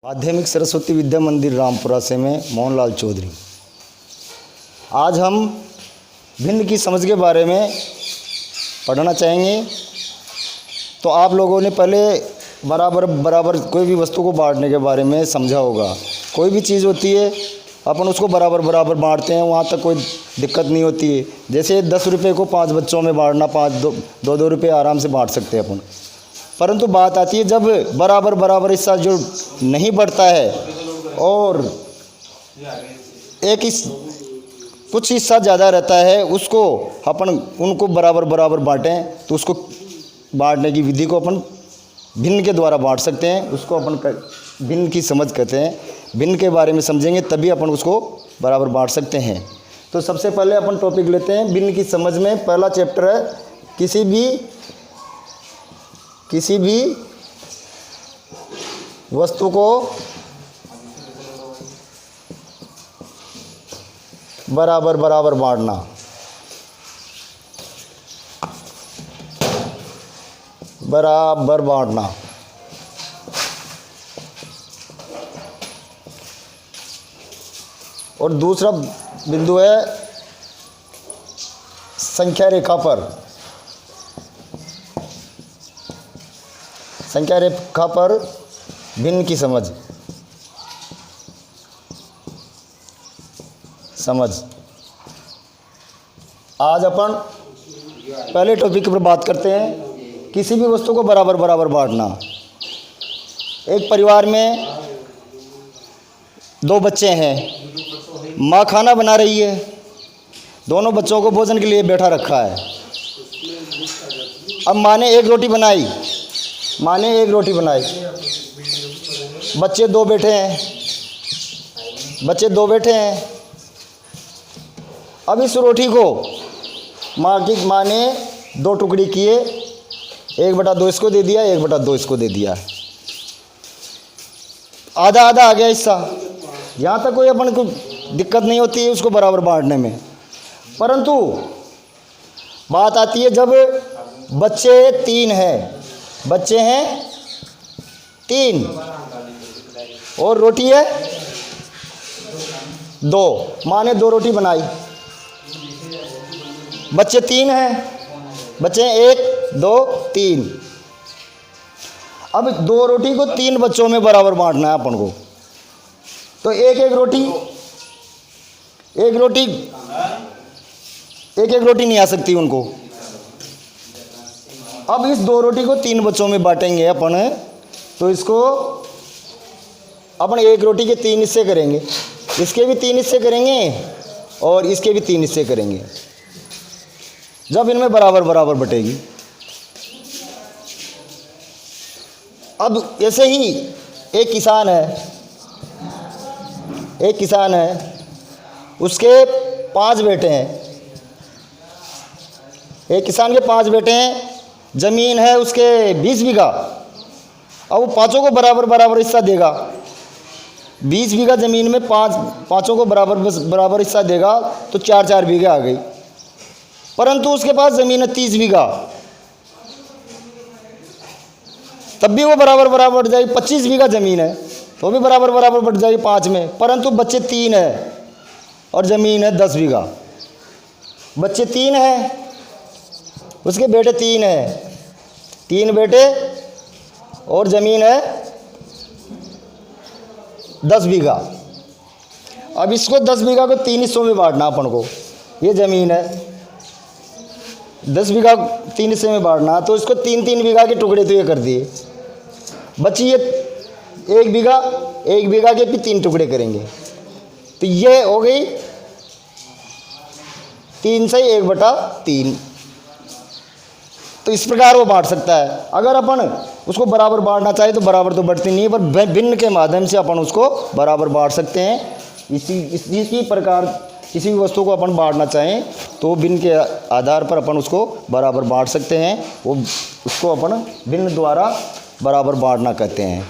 माध्यमिक सरस्वती विद्या मंदिर रामपुरा से मैं मोहनलाल चौधरी। आज हम भिन्न की समझ के बारे में पढ़ना चाहेंगे। तो आप लोगों ने पहले बराबर कोई भी वस्तु को बांटने के बारे में समझा होगा। कोई भी चीज़ होती है अपन उसको बराबर बांटते हैं, वहाँ तक कोई दिक्कत नहीं होती है। जैसे 10 रुपये को 5 बच्चों में बांटना, 2 रुपये आराम से बांट सकते हैं अपन। परंतु बात आती है जब बराबर हिस्सा जो नहीं बढ़ता है और कुछ हिस्सा ज़्यादा रहता है, उसको अपन उनको बराबर बांटें तो उसको बांटने की विधि को अपन भिन्न के द्वारा बांट सकते हैं। उसको अपन भिन्न की समझ कहते हैं। भिन्न के बारे में समझेंगे तभी अपन उसको बराबर बांट सकते हैं। तो सबसे पहले अपन टॉपिक लेते हैं भिन्न की समझ में। पहला चैप्टर है किसी भी वस्तु को बराबर बांटना। बराबर बांटना। और दूसरा बिंदु है संख्या रेखा पर। संख्या रेखा पर भिन्न की समझ। आज अपन पहले टॉपिक पर बात करते हैं किसी भी वस्तु को बराबर बांटना। एक परिवार में 2 बच्चे हैं। माँ खाना बना रही है, दोनों बच्चों को भोजन के लिए बैठा रखा है। अब माँ ने एक रोटी बनाई। बच्चे दो बैठे हैं। अब इस रोटी को माँ ने 2 टुकड़ी किए, 1/2 इसको दे दिया, 1/2 इसको दे दिया। आधा आ गया हिस्सा। यहाँ तक कोई अपन को दिक्कत नहीं होती है उसको बराबर बांटने में। परंतु बात आती है जब बच्चे 3 हैं 3 और रोटी है 2। माँ ने 2 रोटी बनाई। बच्चे 3 हैं, बच्चे 1 2 3। अब 2 रोटी को 3 बच्चों में बराबर बांटना है अपन को। तो एक एक रोटी नहीं आ सकती उनको। अब इस 2 रोटी को 3 बच्चों में बांटेंगे अपन। तो इसको अपन 1 रोटी के 3 हिस्से करेंगे, इसके भी 3 हिस्से करेंगे और इसके भी 3 हिस्से करेंगे। जब इनमें बराबर बटेगी। अब ऐसे ही एक किसान है, उसके 5 बेटे हैं। एक किसान के 5 बेटे हैं, ज़मीन है उसके 20 बीघा। अब वो 5 को बराबर हिस्सा देगा। 20 बीघा ज़मीन में 5 को बराबर हिस्सा देगा तो 4 बीघे आ गई। परंतु उसके पास ज़मीन है 30 बीघा, तब भी वो बराबर बढ़ जाएगी। 25 बीघा ज़मीन है तो भी बराबर बढ़ जाएगी 5 में। परंतु बच्चे 3 हैं और ज़मीन है 10 बीघा। बच्चे 3 हैं, उसके बेटे 3 हैं, 3 बेटे और ज़मीन है 10 बीघा। अब इसको 10 बीघा को 3 हिस्सों में बांटना अपन को। ये ज़मीन है 10 बीघा 3 हिस्से में बांटना, तो इसको 3 बीघा के टुकड़े तो ये कर दिए। बची ये 1 बीघा के भी 3 टुकड़े करेंगे। तो ये हो गई 3 से 1/3। तो इस प्रकार वो बांट सकता है। अगर अपन उसको बराबर बांटना चाहे तो बराबर तो बढ़ती नहीं है, पर भिन्न के माध्यम से अपन उसको बराबर बांट सकते हैं। इसी प्रकार किसी भी वस्तु को अपन बांटना चाहें तो भिन्न के आधार पर अपन उसको बराबर बांट सकते हैं। उसको अपन भिन्न द्वारा बराबर बांटना कहते हैं।